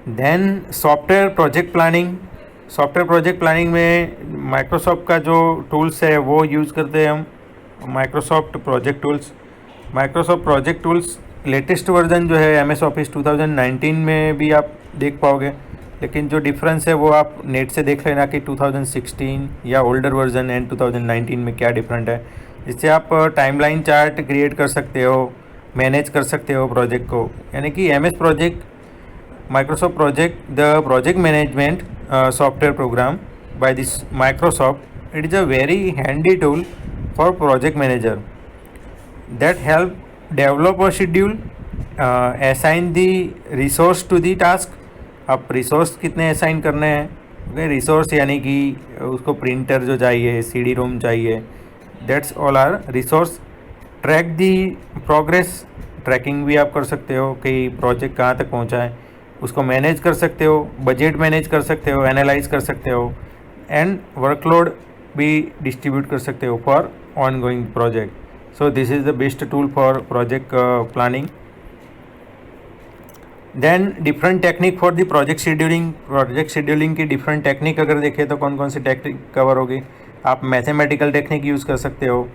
Then software project planning में Microsoft का जो टूल्स है वो यूज़ करते हैं हम, Microsoft project tools latest version जो है एम एस ऑफिस 2019 में भी आप देख पाओगे, लेकिन जो डिफरेंस है वो आप नेट से देख लेना कि 2016 या ओल्डर वर्जन एंड 2019 में क्या डिफरेंट है। इससे आप टाइमलाइन चार्ट क्रिएट कर सकते हो, मैनेज कर सकते हो प्रोजेक्ट को, यानी कि M S project Microsoft Project, the project management software program by this Microsoft. It is a very handy tool for project manager that help develop a schedule, assign the resource to the task. आप resource कितने assign करने हैं, okay, resource यानी कि उसको printer जो चाहिए, CD ROM चाहिए, that's all our resource. Track the progress, tracking भी आप कर सकते हो कि प्रोजेक्ट कहाँ तक पहुँचा है, उसको मैनेज कर सकते हो, बजट मैनेज कर सकते हो, एनालाइज कर सकते हो, एंड वर्कलोड भी डिस्ट्रीब्यूट कर सकते हो for ongoing project. So this is the best tool for project planning. Then different technique for the project scheduling की डिफरेंट टेक्निक अगर देखें तो कौन कौन सी टेक्निक कवर होगी। आप मैथमेटिकल टेक्निक यूज़ कर सकते हो,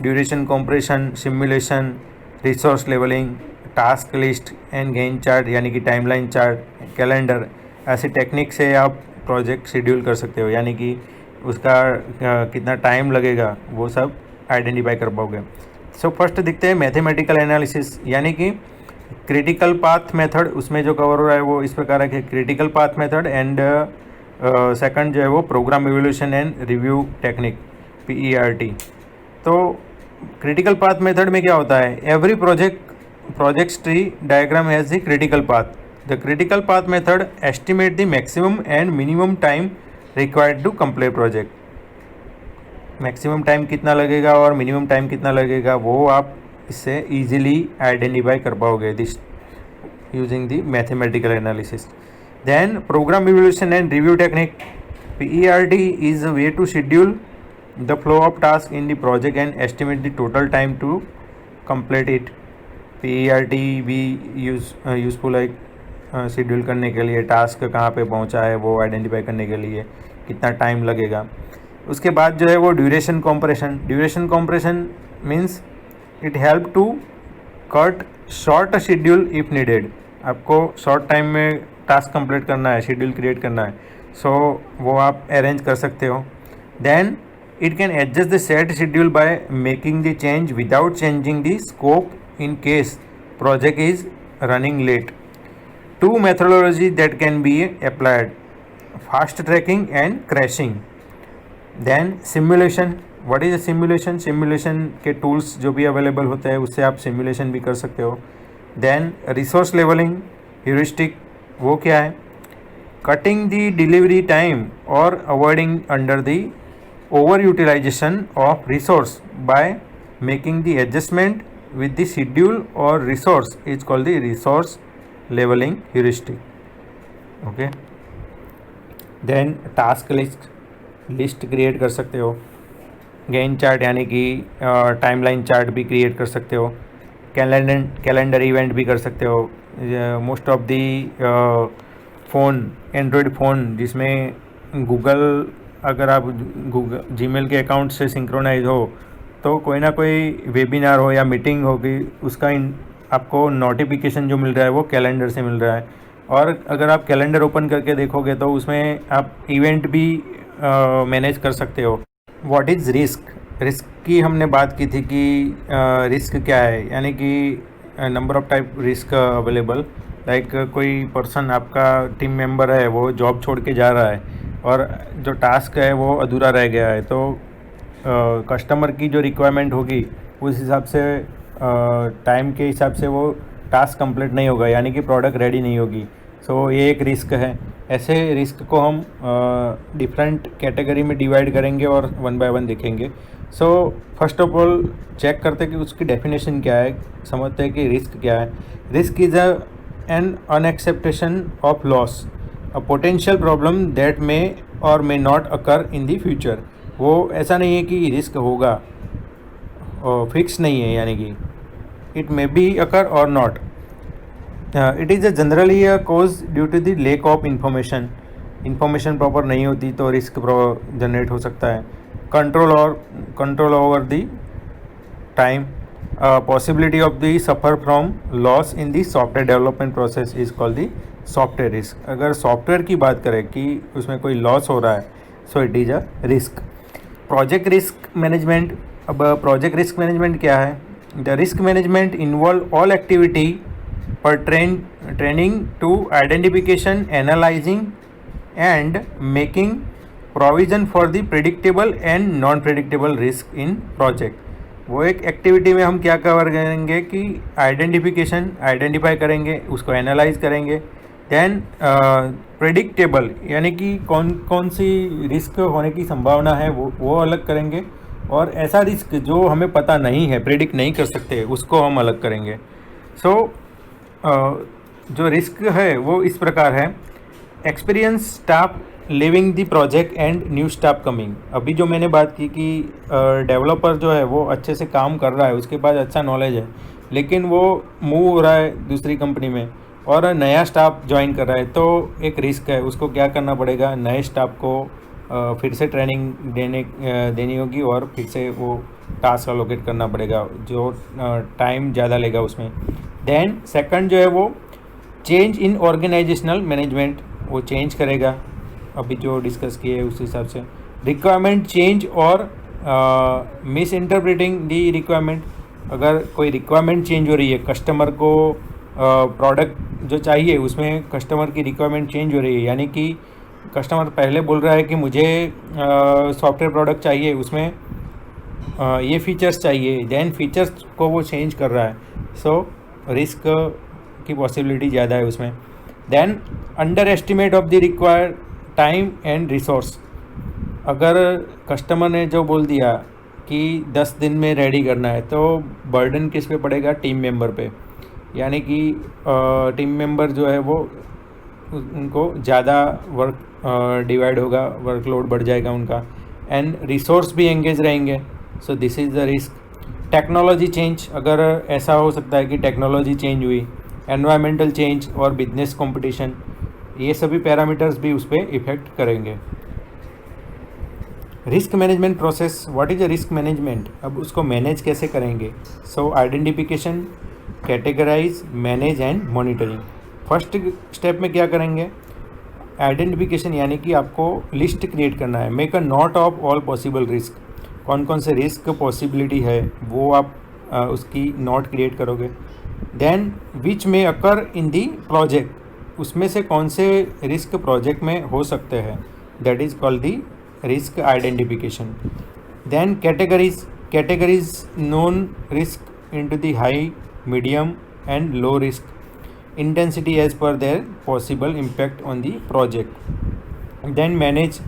duration compression, simulation, resource levelling, task list and Gantt chart यानी कि टाइमलाइन चार्ट, कैलेंडर, ऐसी टेक्निक से आप प्रोजेक्ट शेड्यूल कर सकते हो, यानी कि उसका कितना टाइम लगेगा वो सब आइडेंटिफाई कर पाओगे। सो फर्स्ट दिखते हैं मैथमेटिकल एनालिसिस, यानी कि क्रिटिकल पाथ मेथड, उसमें जो कवर हो रहा है वो इस प्रकार है कि critical path method and second जो है वो program evolution and review technique, PERT। तो क्रिटिकल पाथ मेथड में क्या होता है, every project's tree diagram has the critical path. The critical path method estimate the maximum and minimum time required to complete project. Maximum time कितना लगेगा और minimum time कितना लगेगा वो आप इससे इजीली आइडेंटिफाई कर पाओगे this using the mathematical analysis. Then program evolution and review technique, PERT is a way to schedule the flow of task in the project and estimate the total time to complete it. PERT भी useful है schedule करने के लिए, task कहाँ पे पहुँचा है वो आइडेंटिफाई करने के लिए कितना टाइम लगेगा। उसके बाद जो है वो duration compression means it help to cut short schedule if needed. आपको शॉर्ट टाइम में टास्क कंप्लीट करना है, शेड्यूल क्रिएट करना है, सो वो आप अरेंज कर सकते हो। Then it can adjust the set schedule by making the change without changing the scope in case project is running late. Two methodology that can be applied: fast tracking and crashing. Then simulation. What is a simulation? Simulation के tools जो भी available होते हैं उससे आप simulation भी कर सकते हो। Then resource leveling, heuristic, वो क्या है? Cutting the delivery time or avoiding under the overutilization of resource by making the adjustment with the schedule or resource is called the resource leveling heuristic. Okay. Then task list create कर सकते हो, Gantt chart यानी कि timeline chart भी create कर सकते हो, calendar event भी कर सकते हो। Most of the phone, Android phone जिसमें गूगल, अगर आप Gmail के अकाउंट से सिंक्रोनाइज हो तो कोई ना कोई वेबिनार हो या मीटिंग होगी, उसका आपको नोटिफिकेशन जो मिल रहा है वो कैलेंडर से मिल रहा है। और अगर आप कैलेंडर ओपन करके देखोगे तो उसमें आप इवेंट भी मैनेज कर सकते हो। व्हाट इज़ रिस्क की हमने बात की थी कि रिस्क क्या है, यानी कि number of type risk available. Like कोई पर्सन, आपका टीम मेंबर है, वो जॉब छोड़ के जा रहा है और जो टास्क है वो अधूरा रह गया है, तो कस्टमर की जो रिक्वायरमेंट होगी उस हिसाब से टाइम के हिसाब से वो टास्क कंप्लीट नहीं होगा, यानी कि प्रोडक्ट रेडी नहीं होगी। सो ये एक रिस्क है। ऐसे रिस्क को हम डिफरेंट कैटेगरी में डिवाइड करेंगे और वन बाय वन देखेंगे। So first of all check करते हैं कि उसकी डेफिनेशन क्या है, समझते हैं कि रिस्क क्या है। Risk is an unacceptation of loss, a potential problem that may or may not occur in the future. वो ऐसा नहीं है कि रिस्क होगा, और फिक्स नहीं है, यानी कि इट मे बी अकर और not. It is generally a cause due to the lack of information proper नहीं होती तो रिस्क जनरेट हो सकता है. Control over the time, possibility of the suffer from loss in the software development process is called the software risk. अगर software की बात करें कि उसमें कोई लॉस हो रहा है, so it is a risk. Project risk management. अब प्रोजेक्ट रिस्क मैनेजमेंट क्या है? The risk management involve all activity pertaining to identification, analysing and making provision for the predictable and non predictable risk in project. वो एक activity में हम क्या cover करेंगे कि आइडेंटिफाई करेंगे, उसको एनालाइज करेंगे, देन प्रेडिक्टेबल यानी कि कौन कौन सी रिस्क होने की संभावना है वो अलग करेंगे, और ऐसा रिस्क जो हमें पता नहीं है, प्रेडिक्ट नहीं कर सकते, उसको हम अलग करेंगे. सो जो रिस्क है वो इस प्रकार है. Experience staff living the project and new staff coming. अभी जो मैंने बात की कि डेवलपर जो है वो अच्छे से काम कर रहा है, उसके पास अच्छा नॉलेज है, लेकिन वो मूव हो रहा है दूसरी कंपनी में और नया स्टाफ ज्वाइन कर रहा है, तो एक रिस्क है. उसको क्या करना पड़ेगा, नए स्टाफ को फिर से ट्रेनिंग देनी होगी और फिर से वो टास्क अलोकेट करना पड़ेगा, जो टाइम ज़्यादा लेगा उसमें. देन सेकंड जो है वो चेंज इन ऑर्गेनाइजेशनल मैनेजमेंट, वो चेंज करेगा, अभी जो डिस्कस किए उस हिसाब से. रिक्वायरमेंट चेंज और मिस इंटरप्रेटिंग दी रिक्वायरमेंट. अगर कोई रिक्वायरमेंट चेंज हो रही है, कस्टमर को प्रोडक्ट जो चाहिए उसमें कस्टमर की रिक्वायरमेंट चेंज हो रही है, यानी कि कस्टमर पहले बोल रहा है कि मुझे सॉफ्टवेयर प्रोडक्ट चाहिए, उसमें ये फीचर्स चाहिए, देन फीचर्स को वो चेंज कर रहा है, सो रिस्क की पॉसिबिलिटी ज़्यादा है उसमें. Then under estimate of the required time and resource. अगर कस्टमर ने जो बोल दिया कि 10 दिन में रेडी करना है, तो बर्डन किस पे पड़ेगा, टीम मेंबर पे, यानी कि टीम मेंबर जो है वो उनको ज़्यादा वर्क डिवाइड होगा, वर्कलोड बढ़ जाएगा उनका, एंड रिसोर्स भी एंगेज रहेंगे, so this is the risk. Technology change. अगर ऐसा हो सकता है कि टेक्नोलॉजी चेंज हुई, एनवायरमेंटल चेंज और बिजनेस कंपटीशन, ये सभी पैरामीटर्स भी उस पर इफ़ेक्ट करेंगे. Risk management process. What is a risk management? अब उसको मैनेज कैसे करेंगे? So identification, categorise, manage and monitoring. First step में क्या करेंगे, आइडेंटिफिकेशन, यानी कि आपको लिस्ट क्रिएट करना है. Make a note of all possible risk. कौन कौन से रिस्क पॉसिबिलिटी है वो आप उसकी नोट क्रिएट करोगे. देन विच में अकर इन दी प्रोजेक्ट. उसमें से कौन से रिस्क प्रोजेक्ट में हो सकते हैं, that is called the risk identification. Then categories known risk into the high, medium and low risk intensity as per their possible impact on the project. Then manage.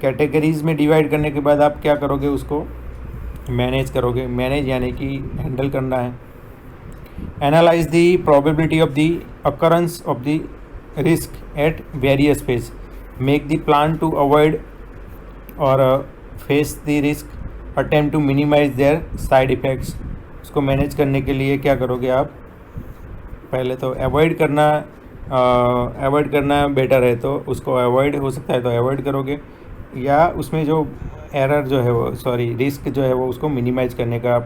Categories में divide करने के बाद आप क्या करोगे, उसको मैनेज करोगे. Manage यानी कि हैंडल करना है. Analyse the probability of the occurrence of the risk at various phase. Make the plan to avoid or face the risk. Attempt to minimise their side effects. उसको मैनेज करने के लिए क्या करोगे आप, पहले तो अवॉइड करना बेटर है, तो उसको अवॉइड हो सकता है तो अवॉइड करोगे, या उसमें जो एरर जो है वो रिस्क जो है वो उसको मिनिमाइज करने का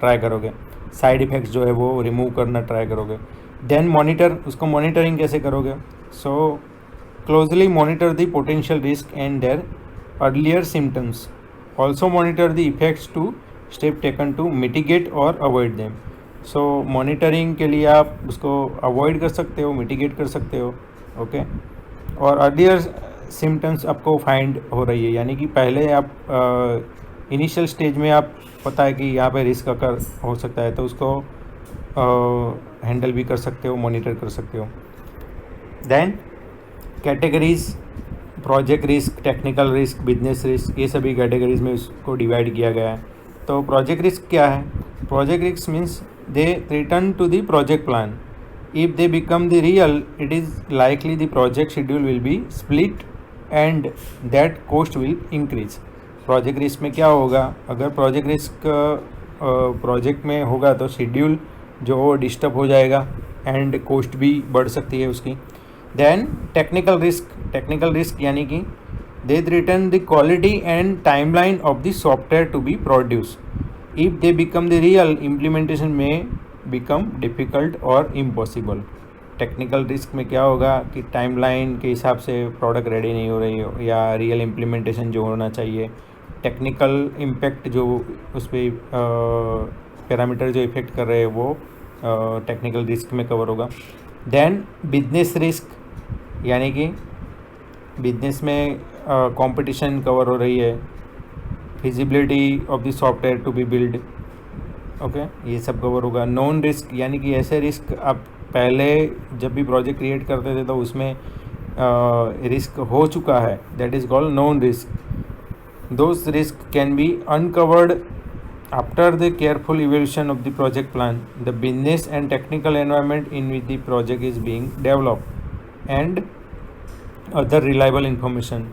ट्राई करोगे. साइड इफ़ेक्ट्स जो है वो रिमूव करना ट्राई करोगे. Then monitor. उसको मॉनिटरिंग कैसे करोगे, so closely monitor the potential risk and their earlier symptoms. Also monitor the effects to step taken to mitigate और अवॉइड देम. सो मॉनिटरिंग के लिए आप उसको अवॉइड कर सकते हो, मिटिगेट कर सकते हो, ओके. और अर्लियर सिम्टम्स आपको फाइंड हो रही है, यानी कि पहले आप इनिशियल स्टेज में आप पता है कि यहाँ पे रिस्क अकर हो सकता है, तो उसको हैंडल भी कर सकते हो, मॉनिटर कर सकते हो. Then categories, project risk, technical risk, business risk, ये सभी कैटेगरीज में इसको डिवाइड किया गया है. तो प्रोजेक्ट रिस्क क्या है? Project risk means they return to the project plan. If they become the real, it is likely the project schedule will be split and that cost will increase. Project risk में क्या होगा, अगर project risk project में होगा तो schedule जो disturb हो जाएगा, एंड कॉस्ट भी बढ़ सकती है उसकी। देन टेक्निकल रिस्क यानी कि they threaten the quality and timeline of the software to be produce. If they become the real implementation में बिकम डिफ़िकल्ट और इम्पॉसिबल। टेक्निकल रिस्क में क्या होगा कि टाइमलाइन के हिसाब से प्रोडक्ट रेडी नहीं हो रही हो, या रियल इम्प्लीमेंटेशन जो होना चाहिए, टेक्निकल इम्पैक्ट जो उस पर पैरामीटर जो इफेक्ट कर रहे हैं वो टेक्निकल रिस्क में कवर होगा। देन बिजनेस रिस्क यानी कि बिजनेस में कंपटीशन कवर हो रही है, feasibility of the software to be build, okay, ये सब कवर होगा। नॉन रिस्क यानी कि ऐसे रिस्क आप पहले जब भी प्रोजेक्ट क्रिएट करते थे तो उसमें रिस्क हो चुका है, that is called known risk. Those risk can be uncovered after the careful evolution of the project plan, the business and technical environment in which the project is being developed and other reliable information.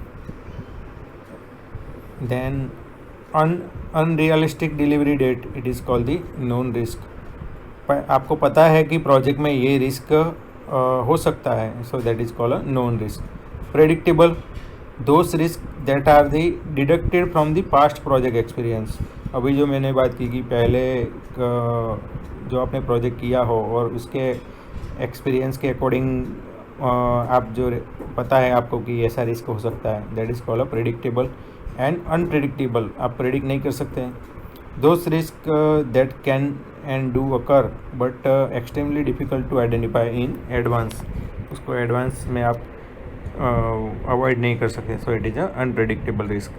Then unrealistic delivery date, it is called the known risk. आपको पता है कि project में ये risk हो सकता है, so that is called a known risk. Predictable, those risk that are the deducted from the past project experience. अभी जो मैंने बात की कि पहले जो आपने प्रोजेक्ट किया हो और उसके एक्सपीरियंस के अकॉर्डिंग आप जो पता है आपको कि ऐसा रिस्क हो सकता है, that is called a predictable. And unpredictable, आप प्रेडिक्ट नहीं कर सकते हैं। Those risk that can and do occur but extremely difficult to identify in advance, उसको एडवांस में आप अवॉइड नहीं कर सकते, so it is a unpredictable risk.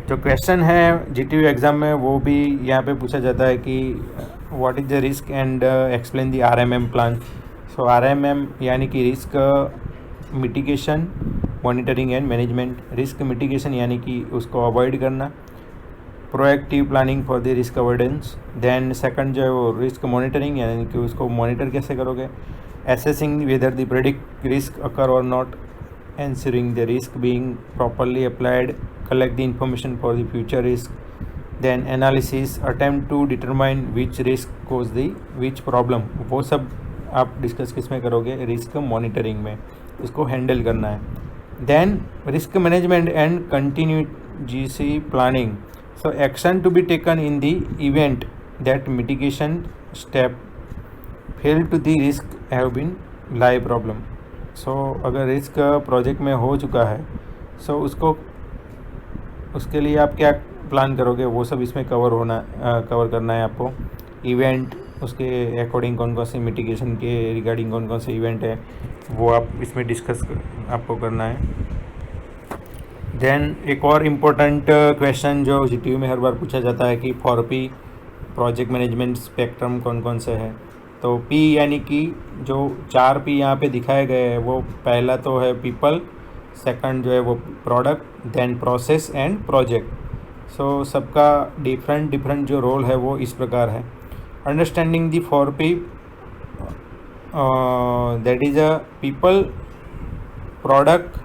जो क्वेश्चन है जीटीयू एग्ज़ाम में वो भी यहाँ पे पूछा जाता है कि what is the risk and explain the RMM plan. So RMM यानी कि risk mitigation, monitoring and management. Risk mitigation यानी कि उसको अवॉइड करना, proactive planning for the risk avoidance. Then second जो है वो रिस्क मॉनिटरिंग यानी कि उसको मॉनिटर कैसे करोगे, assessing whether the predict risk occur और not, ensuring the risk being properly applied, collect the information for the future risk, then analysis, attempt to determine which risk cause the which problem। वो सब आप discuss किस में करोगे, risk monitoring में, उसको handle करना है। Then risk management and continuity planning, so action to be taken in the event that mitigation step fail to the risk have been live problem. So अगर रिस्क प्रोजेक्ट में हो चुका है, सो उसके लिए आप क्या प्लान करोगे, वो सब इसमें कवर करना है आपको। इवेंट, उसके अकॉर्डिंग कौन कौन से मिटिगेशन के रिगार्डिंग कौन कौन से इवेंट है वो आप इसमें डिस्कस आपको करना है। देन एक और इम्पोर्टेंट क्वेश्चन जो जीटीयू में हर बार पूछा जाता है कि 4P प्रोजेक्ट मैनेजमेंट स्पेक्ट्रम कौन कौन से है। तो P यानी कि जो 4 P यहाँ पे दिखाए गए हैं, वो पहला तो है पीपल, सेकंड जो है वो product, then process and project. So सबका डिफरेंट जो रोल है वो इस प्रकार है। Understanding the 4P, that is a people, product,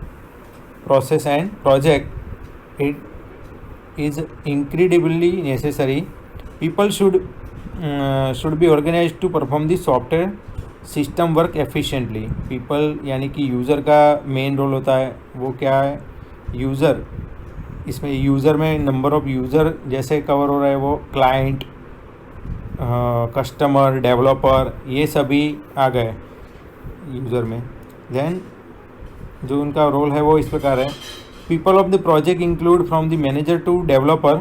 process and project, it is incredibly necessary. People should be organized to perform the software system work efficiently. People यानी कि user का मेन रोल होता है, वो क्या है, यूज़र। इसमें user में नंबर ऑफ़ यूज़र जैसे कवर हो रहा है, वो क्लाइंट, कस्टमर, डेवलपर, ये सभी आ गए यूज़र में। देन जो उनका रोल है वो इस प्रकार है। People of the project include from the manager to developer,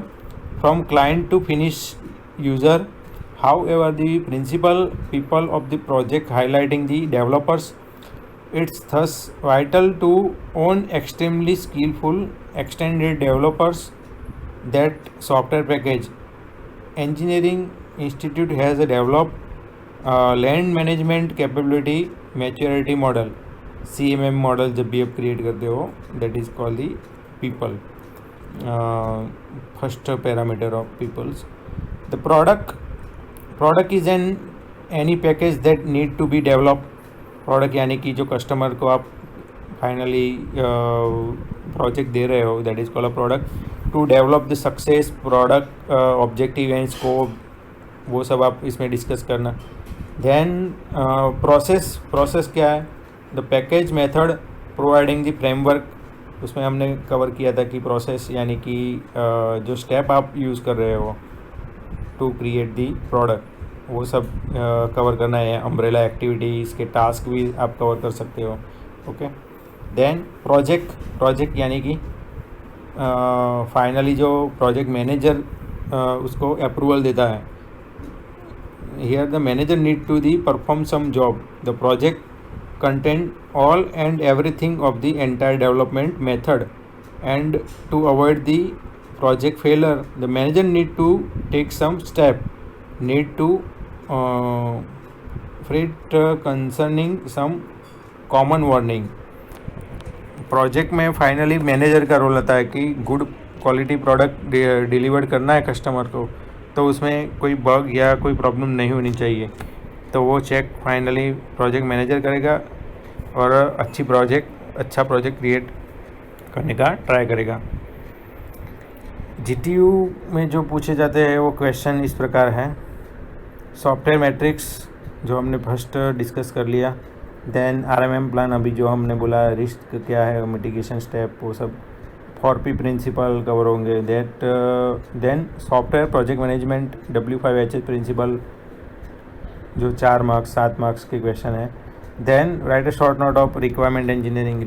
from client to finish user. However, the principal people of the project highlighting the developers, it's thus vital to own extremely skillful extended developers that software package. Engineering Institute has developed land management capability maturity model, CMM model जब भी आप create करते हो, that is called the people, first parameter of peoples. The product is any package that need to be develop. Product यानी कि जो customer को आप फाइनली प्रोजेक्ट दे रहे हो, that is called a product. To develop the success product objective and scope, वो सब आप इसमें डिस्कस करना। देन प्रोसेस क्या है, the package method providing the framework, उसमें हमने कवर किया था कि प्रोसेस यानी कि जो स्टेप आप यूज़ कर रहे हो टू क्रिएट दी प्रोडक्ट, वो सब कवर करना है। अम्ब्रेला एक्टिविटीज़ के टास्क भी आप कवर कर सकते हो। ओके, देन प्रोजेक्ट यानी कि फाइनली जो प्रोजेक्ट मैनेजर उसको अप्रूवल देता है। Here the manager need to the perform some job, the project contain all and everything of the entire development method, and to avoid the project failure the manager need to take some step, need to fret concerning some common warning। Project में finally manager का role आता है कि good quality product deliver करना है customer को, तो उसमें कोई बग या कोई प्रॉब्लम नहीं होनी चाहिए। तो वो चेक फाइनली प्रोजेक्ट मैनेजर करेगा और अच्छा प्रोजेक्ट क्रिएट करने का ट्राई करेगा। जीटीयू में जो पूछे जाते हैं वो क्वेश्चन इस प्रकार है। सॉफ्टवेयर मैट्रिक्स जो हमने फर्स्ट डिस्कस कर लिया, देन आरएमएम प्लान अभी जो हमने बोला, रिस्क क्या है, मिटिगेशन स्टेप, वो सब 4P प्रिंसिपल कवर होंगे। Then software project management W5HH principle जो 4 मार्क्स 7 मार्क्स के क्वेश्चन है। Then write a short note of requirement engineering